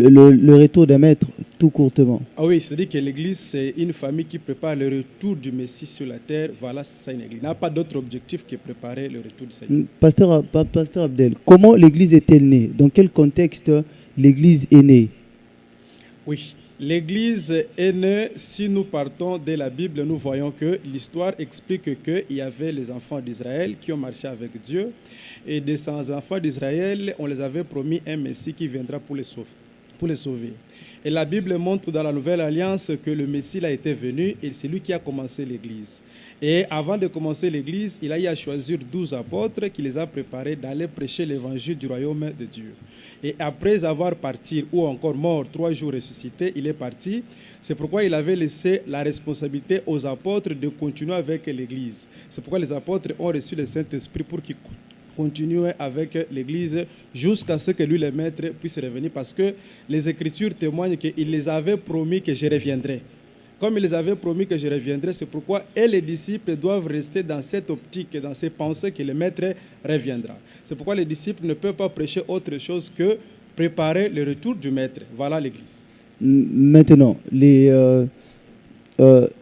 le retour d'un maître, tout courtement. Ah oui, c'est-à-dire que l'Église, c'est une famille qui prépare le retour du Messie sur la terre. Voilà, c'est ça une Église. Il n'a pas d'autre objectif que préparer le retour du Seigneur. Pasteur Abdel, comment l'Église est-elle née? Dans quel contexte l'Église est née? Oui, l'Église est née, si nous partons de la Bible, nous voyons que l'histoire explique qu'il y avait les enfants d'Israël qui ont marché avec Dieu. Et de ces enfants d'Israël, on les avait promis un Messie qui viendra pour les sauver. Et la Bible montre dans la Nouvelle Alliance que le Messie a été venu et c'est lui qui a commencé l'Église. Et avant de commencer l'Église, il a eu à choisir 12 apôtres qui les a préparés d'aller prêcher l'évangile du royaume de Dieu. Et après avoir parti ou encore mort 3 jours ressuscité, il est parti. C'est pourquoi il avait laissé la responsabilité aux apôtres de continuer avec l'Église. C'est pourquoi les apôtres ont reçu le Saint-Esprit pour qu'ils continuer avec l'Église jusqu'à ce que lui, le maître, puisse revenir parce que les Écritures témoignent qu'il les avait promis que je reviendrai. Comme il les avait promis que je reviendrai, c'est pourquoi les disciples doivent rester dans cette optique, dans ces pensées que le maître reviendra. C'est pourquoi les disciples ne peuvent pas prêcher autre chose que préparer le retour du maître. Voilà l'Église. Maintenant,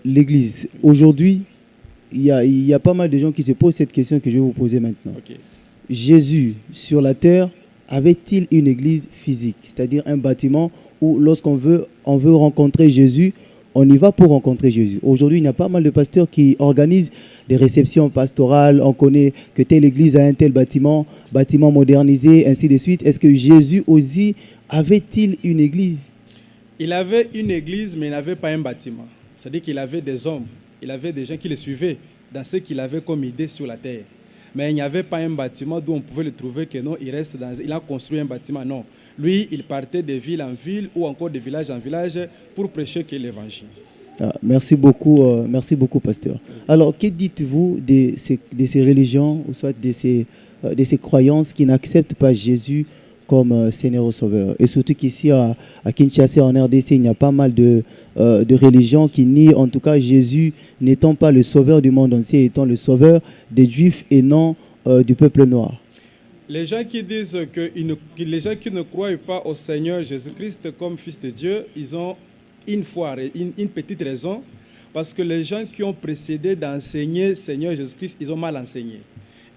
l'Église, aujourd'hui, il y a pas mal de gens qui se posent cette question que je vais vous poser maintenant. Okay. Jésus, sur la terre, avait-il une église physique, c'est-à-dire un bâtiment où lorsqu'on veut rencontrer Jésus, on y va pour rencontrer Jésus? Aujourd'hui, il y a pas mal de pasteurs qui organisent des réceptions pastorales. On connaît que telle église a un tel bâtiment modernisé, ainsi de suite. Est-ce que Jésus aussi avait-il une église? Il avait une église, mais il n'avait pas un bâtiment. C'est-à-dire qu'il avait des hommes, il avait des gens qui le suivaient dans ce qu'il avait comme idée sur la terre. Mais il n'y avait pas un bâtiment d'où on pouvait le trouver que non, il a construit un bâtiment, non. Lui, il partait de ville en ville ou encore de village en village pour prêcher que l'évangile. Merci beaucoup, pasteur. Alors, que dites-vous de ces religions ou soit de ces croyances qui n'acceptent pas Jésus comme Seigneur et Sauveur? Et surtout qu'ici à Kinshasa, en RDC, il y a pas mal de religions qui nient en tout cas Jésus n'étant pas le sauveur du monde entier, étant le sauveur des Juifs et non du peuple noir. Les gens qui disent que les gens qui ne croient pas au Seigneur Jésus-Christ comme Fils de Dieu, ils ont une petite raison, parce que les gens qui ont précédé d'enseigner Seigneur Jésus-Christ, ils ont mal enseigné.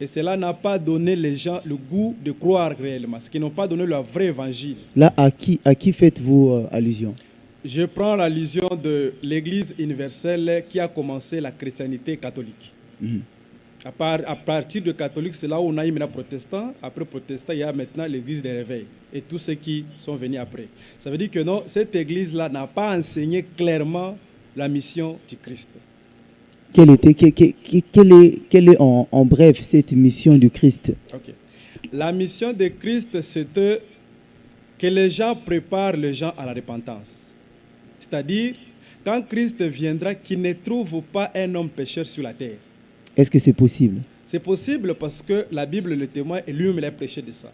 Et cela n'a pas donné les gens le goût de croire réellement, ce qui n'ont pas donné le vrai évangile. Là, à qui faites-vous allusion? Je prends l'allusion de l'Église universelle qui a commencé la chrétienté catholique. À partir de catholique, c'est là où on a eu maintenant protestant. Après protestant, il y a maintenant l'Église des réveils et tous ceux qui sont venus après. Ça veut dire que non, cette Église-là n'a pas enseigné clairement la mission du Christ. Quelle est en bref cette mission du Christ? Okay. La mission de Christ, c'était que les gens préparent les gens à la repentance. C'est-à-dire, quand Christ viendra, qu'il ne trouve pas un homme pécheur sur la terre. Est-ce que c'est possible? C'est possible parce que la Bible le témoigne et lui-même il a prêché de ça.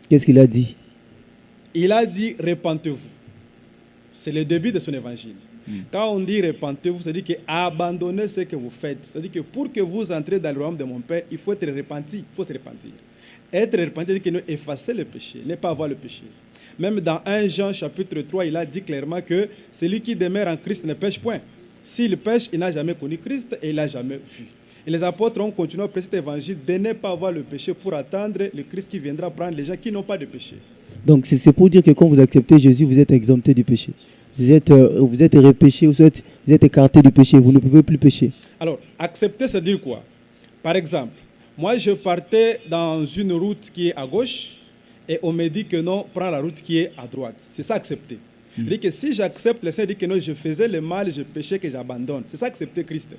Qu'est-ce qu'il a dit? Il a dit, repentez-vous. C'est le début de son évangile. Quand on dit repentez-vous, c'est-à-dire que abandonnez ce que vous faites. C'est-à-dire que pour que vous entrez dans le royaume de mon Père, il faut être repenti, il faut se repentir. Être repenti, c'est-à-dire que nous effacer le péché, ne pas avoir le péché. Même dans 1 Jean chapitre 3, il a dit clairement que celui qui demeure en Christ ne pêche point. S'il pêche, il n'a jamais connu Christ et il n'a jamais vu. Et les apôtres ont continué à prêcher cet évangile de ne pas avoir le péché pour attendre le Christ qui viendra prendre les gens qui n'ont pas de péché. Donc c'est pour dire que quand vous acceptez Jésus, vous êtes exempté du péché. Vous êtes repêché, vous êtes écarté du péché, vous ne pouvez plus pécher. Alors, accepter, ça veut dire quoi? Par exemple, moi je partais dans une route qui est à gauche et on me dit que non, prends la route qui est à droite. C'est ça accepter. C'est-à-dire que si j'accepte, le Seigneur dit que non, je faisais le mal, je péchais, que j'abandonne. C'est ça accepter Christ.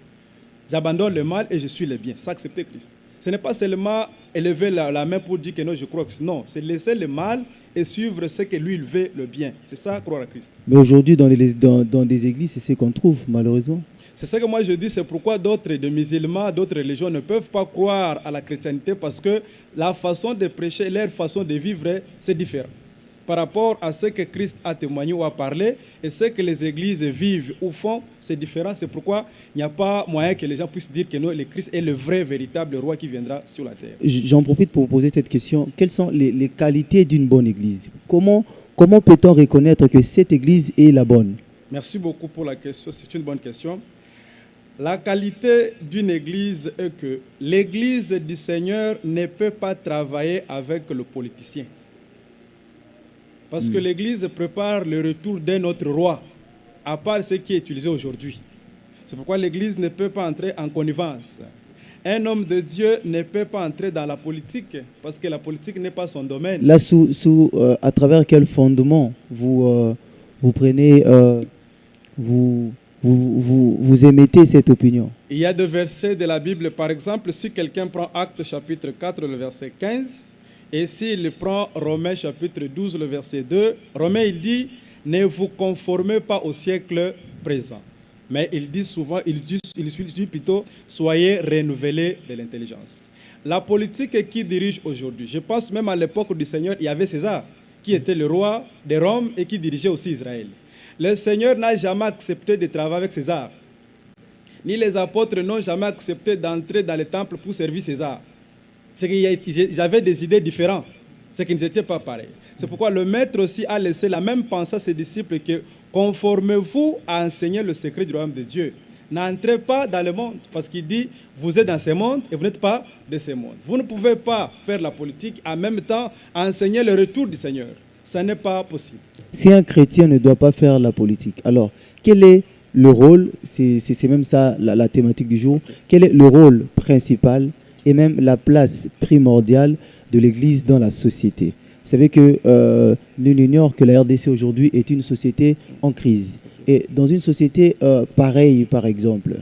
J'abandonne le mal et je suis le bien. C'est ça accepter Christ. Ce n'est pas seulement élever la main pour dire que non, je crois à Christ. Non, c'est laisser le mal et suivre ce que lui il veut, le bien. C'est ça, croire à Christ. Mais aujourd'hui, dans des églises, c'est ce qu'on trouve, malheureusement. C'est ça que moi je dis, c'est pourquoi d'autres musulmans, d'autres religions ne peuvent pas croire à la chrétienté parce que la façon de prêcher, leur façon de vivre, c'est différent. Par rapport à ce que Christ a témoigné ou a parlé et ce que les églises vivent ou font, c'est différent. C'est pourquoi il n'y a pas moyen que les gens puissent dire que non, le Christ est le vrai, véritable roi qui viendra sur la terre. J'en profite pour vous poser cette question. Quelles sont les qualités d'une bonne église? Comment comment peut-on reconnaître que cette église est la bonne? Merci beaucoup pour la question, c'est une bonne question. La qualité d'une église est que l'église du Seigneur ne peut pas travailler avec le politicien. Parce que l'église prépare le retour d'un autre roi, à part ce qui est utilisé aujourd'hui. C'est pourquoi l'église ne peut pas entrer en connivence. Un homme de Dieu ne peut pas entrer dans la politique, parce que la politique n'est pas son domaine. Là, à travers quel fondement vous prenez, vous émettez cette opinion? Il y a des versets de la Bible, par exemple, si quelqu'un prend Actes chapitre 4, le verset 15, et s'il prend Romains chapitre 12, le verset 2, Romains, il dit, ne vous conformez pas au siècle présent. Mais il dit souvent, il dit plutôt, soyez renouvelés de l'intelligence. La politique qui dirige aujourd'hui, je pense même à l'époque du Seigneur, il y avait César, qui était le roi de Rome et qui dirigeait aussi Israël. Le Seigneur n'a jamais accepté de travailler avec César. Ni les apôtres n'ont jamais accepté d'entrer dans le temple pour servir César. C'est qu'ils avaient des idées différentes. C'est qu'ils n'étaient pas pareils. C'est pourquoi le maître aussi a laissé la même pensée à ses disciples que conformez-vous à enseigner le secret du royaume de Dieu. N'entrez pas dans le monde, parce qu'il dit, vous êtes dans ce monde et vous n'êtes pas de ce monde. Vous ne pouvez pas faire la politique en même temps enseigner le retour du Seigneur. Ça n'est pas possible. Si un chrétien ne doit pas faire la politique, alors quel est le rôle, c'est même ça la thématique du jour, quel est le rôle principal et même la place primordiale de l'Église dans la société? Vous savez que nul n'ignore que la RDC aujourd'hui est une société en crise. Et dans une société pareille, par exemple,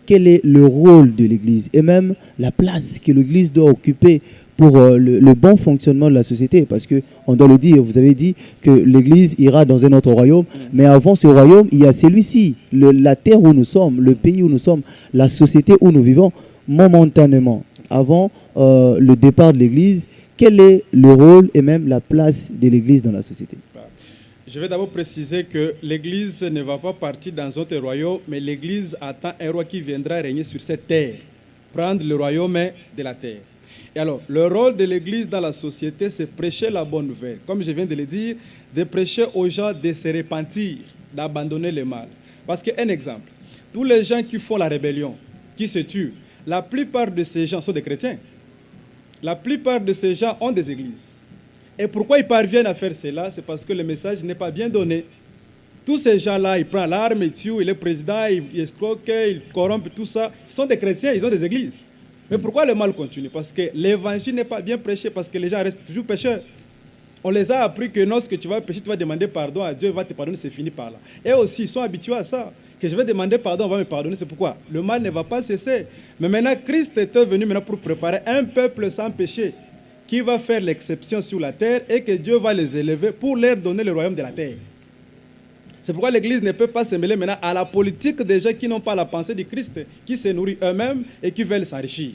quel est le rôle de l'Église et même la place que l'Église doit occuper pour le bon fonctionnement de la société? Parce qu'on doit le dire, vous avez dit que l'Église ira dans un autre royaume, mais avant ce royaume, il y a celui-ci, la terre où nous sommes, le pays où nous sommes, la société où nous vivons momentanément. Avant le départ de l'Église, quel est le rôle et même la place de l'Église dans la société? Je vais d'abord préciser que l'Église ne va pas partir dans un autre royaume, mais l'Église attend un roi qui viendra régner sur cette terre, prendre le royaume de la terre. Et alors, le rôle de l'Église dans la société, c'est prêcher la bonne nouvelle. Comme je viens de le dire, de prêcher aux gens de se repentir, d'abandonner le mal. Parce qu'un exemple, tous les gens qui font la rébellion, qui se tuent, la plupart de ces gens sont des chrétiens. La plupart de ces gens ont des églises. Et pourquoi ils parviennent à faire cela? C'est parce que le message n'est pas bien donné. Tous ces gens-là, ils prennent l'arme, ils tuent, il est président, ils escroquent, ils corrompent, tout ça. Ce sont des chrétiens, ils ont des églises. Mais pourquoi le mal continue? Parce que l'évangile n'est pas bien prêché, parce que les gens restent toujours pécheurs. On les a appris que lorsque tu vas pécher, tu vas demander pardon à Dieu, il va te pardonner, c'est fini par là. Et aussi, ils sont habitués à ça. Que je vais demander pardon, on va me pardonner, c'est pourquoi le mal ne va pas cesser. Mais maintenant, Christ est venu maintenant pour préparer un peuple sans péché qui va faire l'exception sur la terre et que Dieu va les élever pour leur donner le royaume de la terre. C'est pourquoi l'Église ne peut pas se mêler maintenant à la politique des gens qui n'ont pas la pensée du Christ, qui se nourrissent eux-mêmes et qui veulent s'enrichir.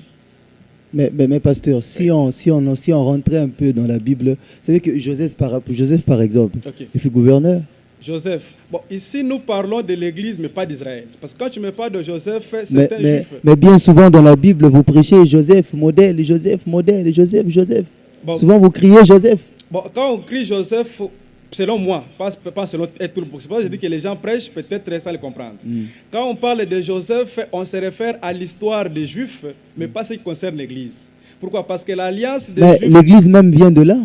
Mais pasteur, si on rentrait un peu dans la Bible, vous savez que Joseph par exemple, il fut gouverneur. Joseph. Bon, ici, nous parlons de l'Église, mais pas d'Israël. Parce que quand tu me parles de Joseph, c'est un juif. Mais bien souvent dans la Bible, vous prêchez Joseph, modèle, Joseph, modèle, Joseph, Joseph. Bon, souvent, vous criez Joseph. Bon, quand on crie Joseph, selon moi, pas selon tout le monde. C'est pour ça que je dis que les gens prêchent peut-être sans le comprendre. Quand on parle de Joseph, on se réfère à l'histoire des Juifs, mais pas ce qui concerne l'Église. Pourquoi? Parce que l'alliance des Juifs... L'Église même vient de là.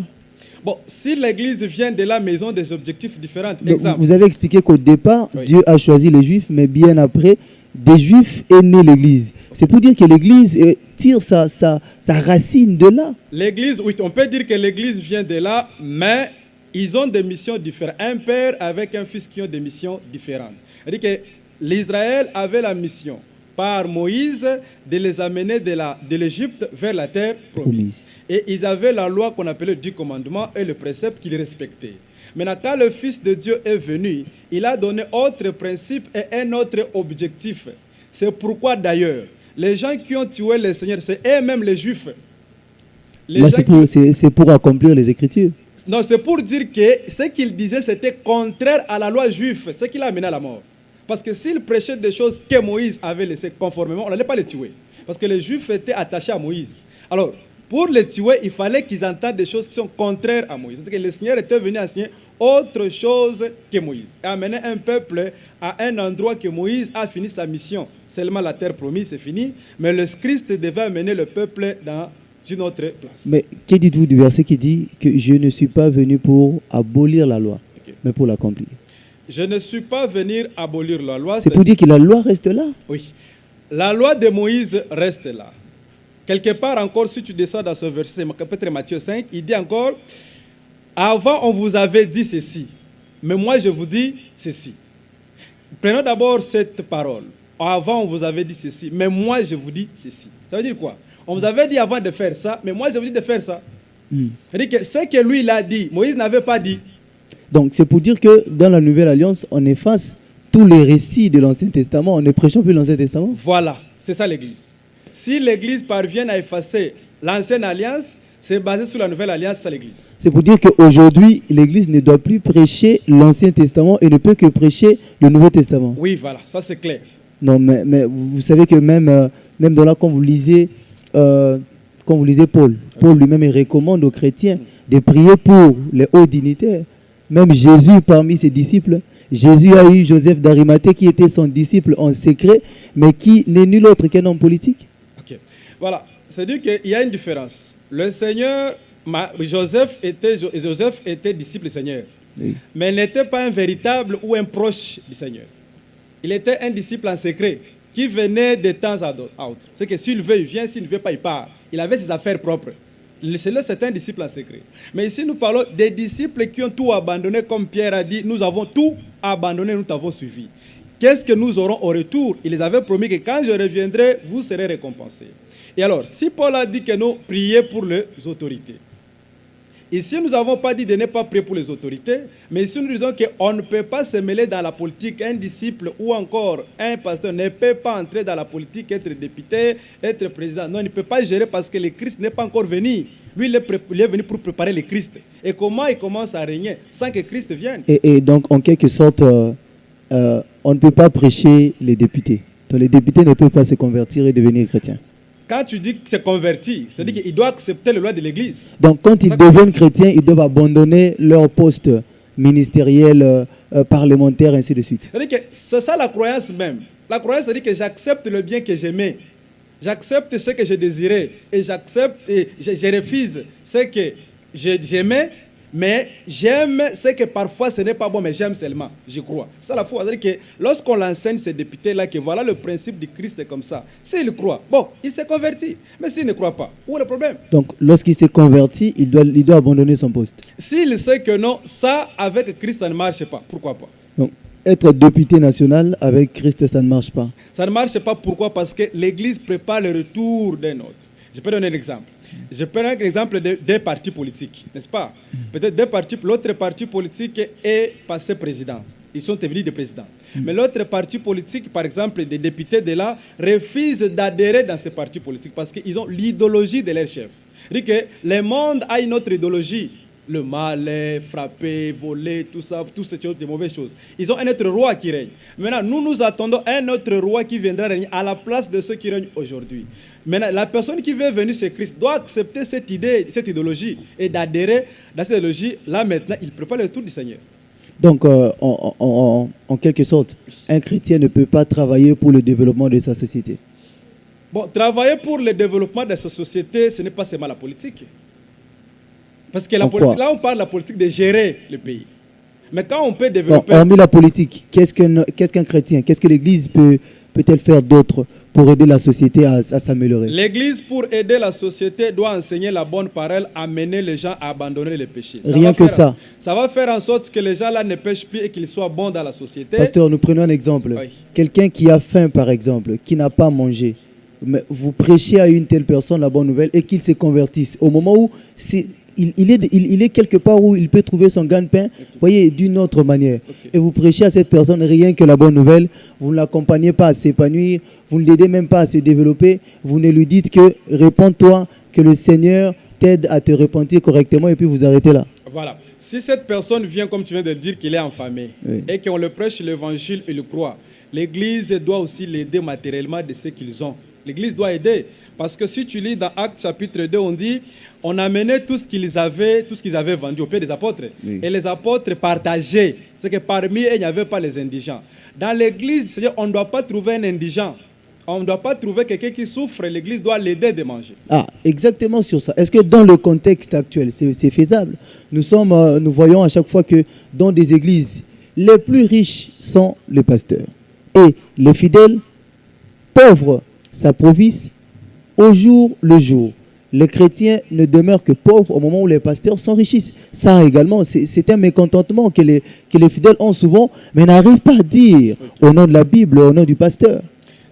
Bon, si l'Église vient de là, mais ils ont des objectifs différents. Exemple. Vous avez expliqué qu'au départ, oui, Dieu a choisi les Juifs, mais bien après, des Juifs est née l'Église. C'est pour dire que l'Église tire sa racine de là. L'Église, oui, on peut dire que l'Église vient de là, mais ils ont des missions différentes. Un père avec un fils qui ont des missions différentes. C'est-à-dire que l'Israël avait la mission, par Moïse, de les amener de l'Égypte vers la terre promise. Et ils avaient la loi qu'on appelait le 10 commandements et le précepte qu'ils respectaient. Maintenant, quand le Fils de Dieu est venu, il a donné autre principe et un autre objectif. C'est pourquoi d'ailleurs, les gens qui ont tué le Seigneur, c'est eux-mêmes les Juifs. C'est pour accomplir les Écritures. Non, c'est pour dire que ce qu'il disait, c'était contraire à la loi juive, ce qui l'a amené à la mort. Parce que s'il prêchait des choses que Moïse avait laissées conformément, on n'allait pas les tuer. Parce que les Juifs étaient attachés à Moïse. Alors, Pour les tuer, il fallait qu'ils entendent des choses qui sont contraires à Moïse. C'est-à-dire que le Seigneur était venu enseigner autre chose que Moïse. Et amener un peuple à un endroit que Moïse a fini sa mission. Seulement la terre promise, c'est fini. Mais le Christ devait amener le peuple dans une autre place. Mais que dites-vous du verset qui dit que je ne suis pas venu pour abolir la loi, mais pour l'accomplir? Je ne suis pas venu abolir la loi. C'est pour dire que la loi reste là. Oui. La loi de Moïse reste là. Quelque part encore, si tu descends dans ce verset, peut-être Matthieu 5, il dit encore, avant on vous avait dit ceci, mais moi je vous dis ceci. Prenons d'abord cette parole. Avant on vous avait dit ceci, mais moi je vous dis ceci. Ça veut dire quoi? On vous avait dit avant de faire ça, mais moi je vous dis de faire ça. C'est-à-dire que ce que lui il a dit, Moïse n'avait pas dit. Donc c'est pour dire que dans la Nouvelle Alliance, on efface tous les récits de l'Ancien Testament, on ne prêche plus l'Ancien Testament. Voilà, c'est ça l'Église. Si l'Église parvient à effacer l'Ancienne Alliance, c'est basé sur la Nouvelle Alliance, c'est l'Église. C'est pour dire qu'aujourd'hui, l'Église ne doit plus prêcher l'Ancien Testament et ne peut que prêcher le Nouveau Testament. Oui, voilà, ça c'est clair. Non, mais vous savez que même dans là, quand vous lisez Paul lui-même il recommande aux chrétiens de prier pour les hauts dignitaires. Même Jésus, parmi ses disciples, Jésus a eu Joseph d'Arimathée qui était son disciple en secret, mais qui n'est nul autre qu'un homme politique. Ok. Voilà. C'est-à-dire qu'il y a une différence. Le Seigneur, Joseph était disciple du Seigneur, oui, mais il n'était pas un véritable ou un proche du Seigneur. Il était un disciple en secret qui venait de temps à autre. C'est que s'il veut, il vient, s'il ne veut pas, il part. Il avait ses affaires propres. C'est un disciple en secret. Mais ici, nous parlons des disciples qui ont tout abandonné, comme Pierre a dit, nous avons tout abandonné, nous t'avons suivi. Qu'est-ce que nous aurons au retour? Il les avait promis que quand je reviendrai, vous serez récompensés. Et alors, si Paul a dit que nous prions pour les autorités, ici, nous n'avons pas dit de ne pas prier pour les autorités, mais ici, nous disons qu'on ne peut pas se mêler dans la politique. Un disciple ou encore un pasteur ne peut pas entrer dans la politique, être député, être président. Non, il ne peut pas gérer parce que le Christ n'est pas encore venu. Lui, il est venu pour préparer le Christ. Et comment il commence à régner sans que Christ vienne? Et donc, en quelque sorte, on ne peut pas prêcher les députés. Donc, les députés ne peuvent pas se convertir et devenir chrétiens. Quand tu dis que c'est converti, c'est-à-dire qu'il doit accepter les lois de l'Église. Donc, quand ils deviennent chrétiens, ils doivent abandonner leur poste ministériel, parlementaire, ainsi de suite. C'est-à-dire que c'est ça la croyance même. La croyance, c'est-à-dire que j'accepte le bien que j'aimais. J'accepte ce que je désirais. Et j'accepte et je refuse ce que j'aimais. Mais j'aime ce que parfois ce n'est pas bon, mais j'aime seulement, je crois. C'est ça la foi. C'est-à-dire que lorsqu'on l'enseigne, ces députés-là, que voilà le principe du Christ est comme ça. S'il croit, bon, il s'est converti. Mais s'il ne croit pas, où est le problème? Donc, lorsqu'il s'est converti, il doit abandonner son poste. S'il sait que non, ça, avec Christ, ça ne marche pas. Pourquoi pas? Donc, être député national avec Christ, ça ne marche pas. Ça ne marche pas. Pourquoi? Parce que l'Église prépare le retour d'un autre. Je peux donner un exemple. Je prends l'exemple des partis politiques, n'est-ce pas? Peut-être l'autre parti politique est passé président. Ils sont devenus des présidents. Mais l'autre parti politique, par exemple, des députés de là, refusent d'adhérer dans ces partis politiques parce qu'ils ont l'idéologie de leur chef. C'est-à-dire que le monde a une autre idéologie. Le mal, frapper, voler, tout ça, toutes ces choses, des mauvaises choses. Ils ont un autre roi qui règne. Maintenant, nous attendons un autre roi qui viendra régner à la place de ceux qui règnent aujourd'hui. Maintenant, la personne qui veut venir chez Christ doit accepter cette idée, cette idéologie et d'adhérer dans cette idéologie. Là, maintenant, il prépare le retour du Seigneur. Donc, en quelque sorte, un chrétien ne peut pas travailler pour le développement de sa société. Bon, travailler pour le développement de sa société, ce n'est pas seulement la politique. Parce que la politique, là, on parle de la politique de gérer le pays. Mais quand on peut développer... Bon, hormis la politique, qu'est-ce qu'un chrétien, qu'est-ce que l'Église peut-elle faire d'autre pour aider la société à s'améliorer? L'Église, pour aider la société, doit enseigner la bonne parole, amener les gens à abandonner les péchés. Rien que ça. Ça va faire en sorte que les gens là ne pêchent plus et qu'ils soient bons dans la société. Pasteur, nous prenons un exemple. Oui. Quelqu'un qui a faim, par exemple, qui n'a pas mangé. Mais vous prêchez à une telle personne la bonne nouvelle et qu'il se convertisse. Au moment où... Il est quelque part où il peut trouver son gagne-pain, voyez, d'une autre manière. Et vous prêchez à cette personne rien que la bonne nouvelle, vous ne l'accompagnez pas à s'épanouir, vous ne l'aidez même pas à se développer, vous ne lui dites que répands-toi, que le Seigneur t'aide à te repentir correctement et puis vous arrêtez là. Voilà. Si cette personne vient, comme tu viens de le dire, qu'il est affamé et qu'on le prêche l'évangile et le croit, l'Église doit aussi l'aider matériellement de ce qu'ils ont. L'église doit aider. Parce que si tu lis dans Actes chapitre 2, on dit, on amenait tout ce qu'ils avaient vendu au pied des apôtres. Oui. Et les apôtres partageaient. C'est que parmi eux, il n'y avait pas les indigents. Dans l'église, c'est-à-dire, on ne doit pas trouver un indigent. On ne doit pas trouver quelqu'un qui souffre. L'église doit l'aider de manger. Ah, exactement sur ça. Est-ce que dans le contexte actuel, c'est faisable? Nous voyons à chaque fois que dans des églises, les plus riches sont les pasteurs. Et les fidèles, pauvres, s'approvissent au jour le jour. Les chrétiens ne demeurent que pauvres au moment où les pasteurs s'enrichissent. Ça également, c'est un mécontentement que les fidèles ont souvent, mais n'arrivent pas à dire au nom de la Bible, au nom du pasteur.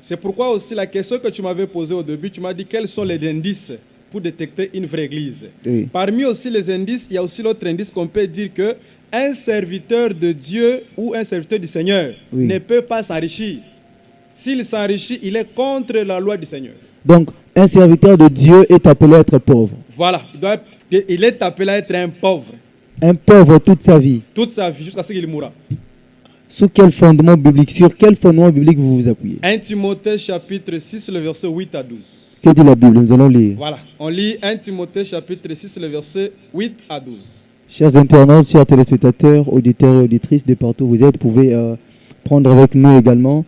C'est pourquoi aussi la question que tu m'avais posée au début, tu m'as dit quels sont les indices pour détecter une vraie église. Oui. Parmi aussi les indices, il y a aussi l'autre indice qu'on peut dire que un serviteur de Dieu ou un serviteur du Seigneur Oui. ne peut pas s'enrichir. S'il s'enrichit, il est contre la loi du Seigneur. Donc, un serviteur de Dieu est appelé à être pauvre. Voilà, il est appelé à être un pauvre Un pauvre toute sa vie. toute sa vie jusqu'à ce qu'il mourra. Sous quel fondement biblique, sur quel fondement biblique vous vous appuyez? 1 Timothée chapitre 6, le verset 8 à 12. Que dit la Bible? Nous allons lire. Voilà, on lit 1 Timothée chapitre 6, le verset 8 à 12. Chers internautes, chers téléspectateurs, auditeurs et auditrices de partout où vous êtes, vous pouvez prendre avec nous également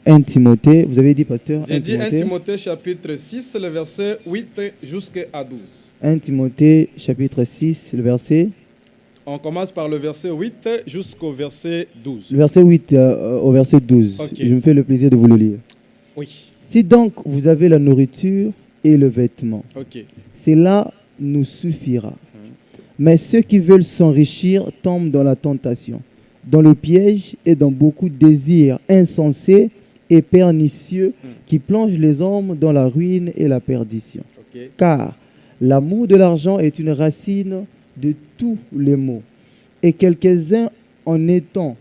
1 Timothée. Vous avez dit, pasteur? J'ai dit 1 Timothée chapitre 6, le verset 8 jusqu'à 12. 1 Timothée chapitre 6, le verset On commence par le verset 8 jusqu'au verset 12. Le verset 8 au verset 12. Ok. Je me fais le plaisir de vous le lire. Oui, Si donc vous avez la nourriture et le vêtement, ok. cela nous suffira. Mais ceux qui veulent s'enrichir tombent dans la tentation, dans le piège et dans beaucoup de désirs insensés et pernicieux qui plongent les hommes dans la ruine et la perdition. Ok. Car l'amour de l'argent est une racine de tous les maux. Et quelques-uns, en étant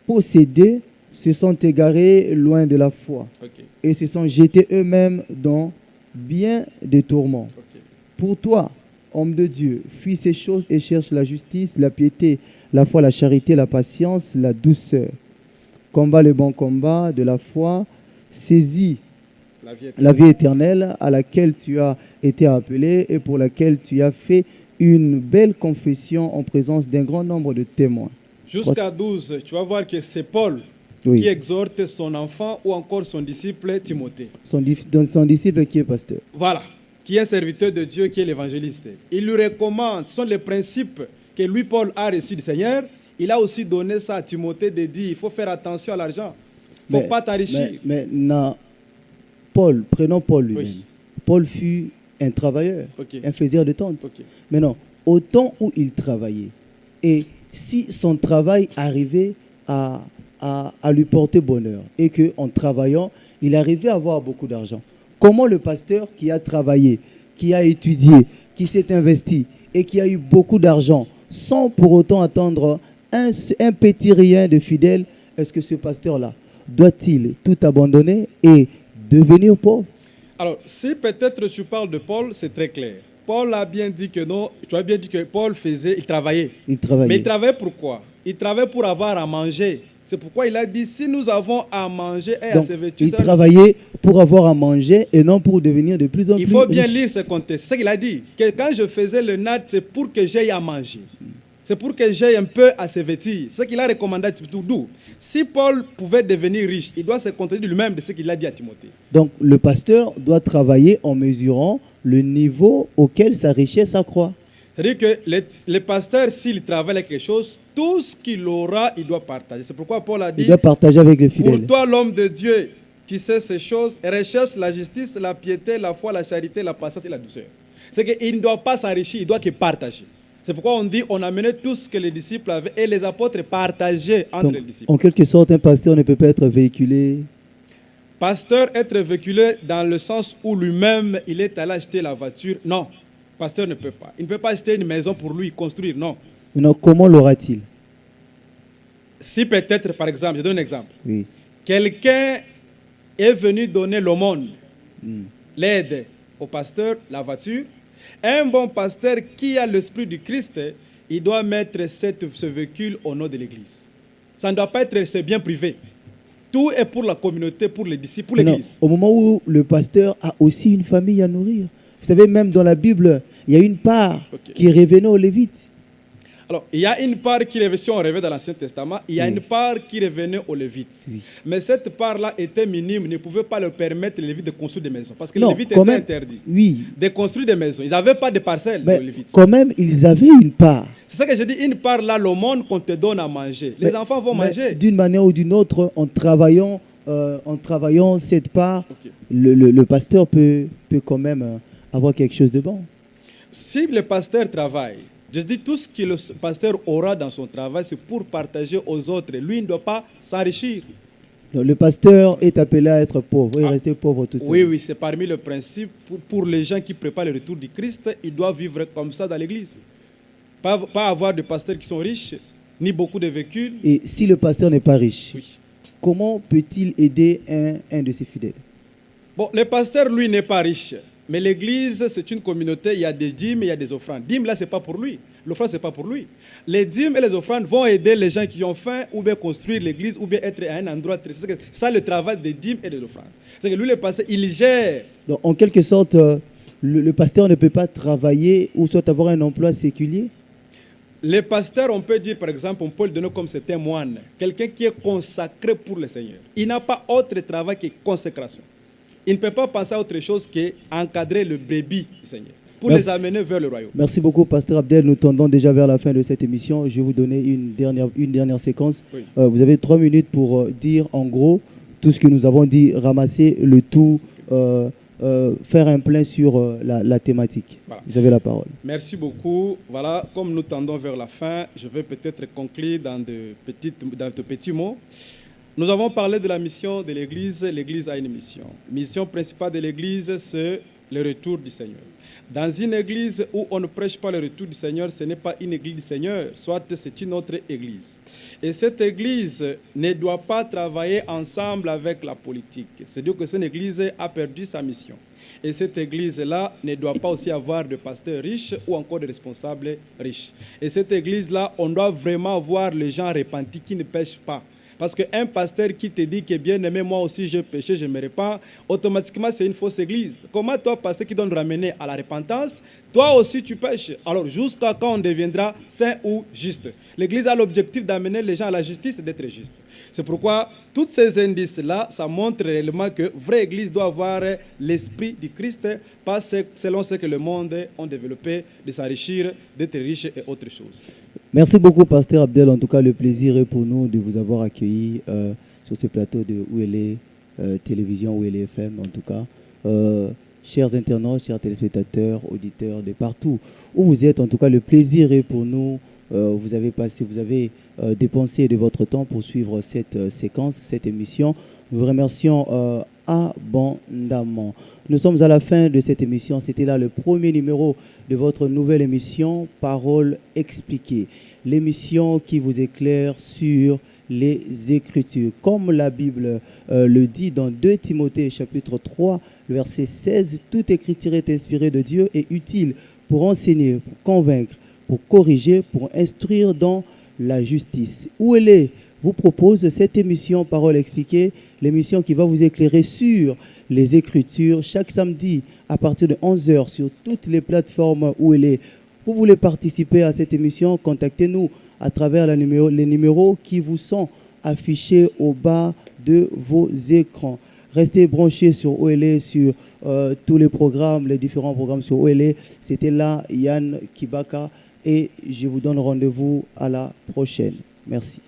possédés, se sont égarés loin de la foi Ok. et se sont jetés eux-mêmes dans bien des tourments. Ok. Pour toi, homme de Dieu, fuis ces choses et cherche la justice, la piété, la foi, la charité, la patience, la douceur. Combat le bon combat de la foi, saisis La vie est la vie éternelle à laquelle tu as été appelé et pour laquelle tu as fait une belle confession en présence d'un grand nombre de témoins. Jusqu'à 12, tu vas voir que c'est Paul qui Oui, exhorte son enfant ou encore son disciple Timothée. son disciple qui est pasteur. Voilà, qui est un serviteur de Dieu, qui est l'évangéliste. Il lui recommande, ce sont les principes que lui, Paul, a reçus du Seigneur. Il a aussi donné ça à Timothée de dire, il faut faire attention à l'argent. Il ne faut pas t'enrichir. Mais prenons Paul lui-même. Oui. Paul fut un travailleur, Ok. un faiseur de tentes. Ok. Maintenant, au temps où il travaillait, et si son travail arrivait à lui porter bonheur, et qu'en travaillant, il arrivait à avoir beaucoup d'argent, comment le pasteur qui a travaillé, qui a étudié, qui s'est investi, et qui a eu beaucoup d'argent, sans pour autant attendre un petit rien de fidèle, est-ce que ce pasteur-là doit-il tout abandonner et devenir pauvre? Alors, si peut-être tu parles de Paul, c'est très clair. Paul a bien dit que non, tu as bien dit que Paul il travaillait. Il travaillait. Mais il travaillait pourquoi? Il travaillait pour avoir à manger. C'est pourquoi il a dit, si nous avons à manger et à Donc, se vêtir, il travaillait pour avoir à manger et non pour devenir de plus en plus il faut bien riche. lire ce contexte. C'est ce qu'il a dit. Que quand je faisais le nat, c'est pour que j'aille à manger. C'est pour que j'aille un peu à se vêtir. C'est ce qu'il a recommandé à Timothée. Si Paul pouvait devenir riche, il doit se contenter lui-même de ce qu'il a dit à Timothée. Donc, le pasteur doit travailler en mesurant le niveau auquel sa richesse accroît. C'est-à-dire que le pasteur, s'il travaille à quelque chose, tout ce qu'il aura, il doit partager. C'est pourquoi Paul a Il dit, doit partager avec les pour fidèles. toi l'homme de Dieu, tu sais ces choses, recherche la justice, la piété, la foi, la charité, la patience et la douceur. C'est qu'il ne doit pas s'enrichir, il doit que partager. C'est pourquoi on dit, on amenait tout ce que les disciples avaient et les apôtres partageaient entre Donc, les disciples. en quelque sorte, un pasteur ne peut pas être véhiculé. Pasteur, être véhiculé dans le sens où lui-même, il est allé acheter la voiture. Non, pasteur ne peut pas. Il ne peut pas acheter une maison pour lui, construire, non. Maintenant, comment l'aura-t-il? Si peut-être, par exemple, je donne un exemple. Oui. Quelqu'un est venu donner l'aumône, l'aide au pasteur, la voiture. Un bon pasteur qui a l'esprit du Christ, il doit mettre ce véhicule au nom de l'Église. Ça ne doit pas être ses biens privés. Tout est pour la communauté, pour les disciples, pour Non, l'église. au moment où le pasteur a aussi une famille à nourrir. Vous savez, même dans la Bible, il y a une part Ok. qui revenait aux Lévites. Alors, il y a une part qui revenait, si on revient dans l'Ancien Testament, il y a Oui. une part qui revenait aux Lévites. Oui. Mais cette part-là était minime, ne pouvait pas leur permettre les Lévites de construire des maisons. Parce que les Non, Lévites quand étaient même, interdits oui, de construire des maisons. Ils n'avaient pas de parcelles, mais les Lévites. quand même, ils avaient une part. C'est ça que je dis, une part là, le monde qu'on te donne à manger. Les Mais- enfants vont mais manger. d'une manière ou d'une autre, en travaillant cette part, Ok. le pasteur peut quand même avoir quelque chose de bon. Si le pasteur travaille, je dis tout ce que le pasteur aura dans son travail, c'est pour partager aux autres. Lui, il ne doit pas s'enrichir. Donc, le pasteur est appelé à être pauvre et Ah. rester pauvre tout seul. Oui, oui, c'est parmi les principes pour les gens qui préparent le retour du Christ. Ils doivent vivre comme ça dans l'église. Pas avoir de pasteurs qui sont riches, ni beaucoup de véhicules. Et si le pasteur n'est pas riche, Oui. comment peut-il aider un de ses fidèles? Bon, le pasteur, lui, n'est pas riche. Mais l'église, c'est une communauté, il y a des dîmes, il y a des offrandes. Dîmes, là, ce n'est pas pour lui. L'offrande, ce n'est pas pour lui. Les dîmes et les offrandes vont aider les gens qui ont faim, ou bien construire l'église, ou bien être à un endroit très... C'est ça, le travail des dîmes et des offrandes. C'est que lui, le pasteur, il gère. Donc, en quelque sorte, le pasteur ne peut pas travailler ou soit avoir un emploi séculier. Les pasteurs, on peut dire, par exemple, on peut le donner comme c'est un moine, quelqu'un qui est consacré pour le Seigneur. Il n'a pas autre travail que consécration. Il ne peut pas penser à autre chose qu'encadrer le brebis du Seigneur, pour Merci. les amener vers le royaume. Merci beaucoup, Pasteur Abdel. Nous tendons déjà vers la fin de cette émission. Je vais vous donner une dernière séquence. Oui. Vous avez 3 minutes pour dire en gros tout ce que nous avons dit, ramasser le tout, faire un plein sur la thématique. Voilà. Vous avez la parole. Merci beaucoup. Voilà, comme nous tendons vers la fin, je vais peut-être conclure dans de petits mots. Nous avons parlé de la mission de l'Église. L'Église a une mission. La mission principale de l'Église, c'est le retour du Seigneur. Dans une église où on ne prêche pas le retour du Seigneur, ce n'est pas une église du Seigneur, soit c'est une autre église. Et cette église ne doit pas travailler ensemble avec la politique. C'est-à-dire que cette église a perdu sa mission. Et cette église-là ne doit pas aussi avoir de pasteurs riches ou encore de responsables riches. Et cette église-là, on doit vraiment voir les gens repentis qui ne pêchent pas. Parce qu'un pasteur qui te dit que bien aimé, moi aussi j'ai péché, je me répands, automatiquement c'est une fausse église. Comment toi, pasteur qui doit nous ramener à la repentance, toi aussi tu pêches. Alors jusqu'à quand on deviendra saint ou juste? L'église a l'objectif d'amener les gens à la justice et d'être juste. C'est pourquoi tous ces indices-là, ça montre réellement que vraie église doit avoir l'esprit du Christ, pas selon ce que le monde a développé, de s'enrichir, d'être riche et autre chose. Merci beaucoup, Pasteur Abdel. En tout cas, le plaisir est pour nous de vous avoir accueilli sur ce plateau de OLA Télévision, OLA FM, en tout cas. Chers internautes, chers téléspectateurs, auditeurs de partout où vous êtes, en tout cas, le plaisir est pour nous. Vous avez dépensé de votre temps pour suivre cette séquence, cette émission. Nous vous remercions abondamment. Nous sommes à la fin de cette émission. C'était là le premier numéro de votre nouvelle émission Paroles expliquées. L'émission qui vous éclaire sur les Écritures. Comme la Bible le dit dans 2 Timothée chapitre 3, le verset 16, toute écriture est inspirée de Dieu et utile pour enseigner, pour convaincre, pour corriger, pour instruire dans la justice. Où elle est, vous propose cette émission Paroles expliquées, l'émission qui va vous éclairer sur les Écritures chaque samedi à partir de 11h sur toutes les plateformes où elle est. Vous voulez participer à cette émission, contactez-nous à travers les numéros qui vous sont affichés au bas de vos écrans. Restez branchés sur OLA, sur tous les programmes, les différents programmes sur OLA. C'était là Yann Kibaka et je vous donne rendez-vous à la prochaine. Merci.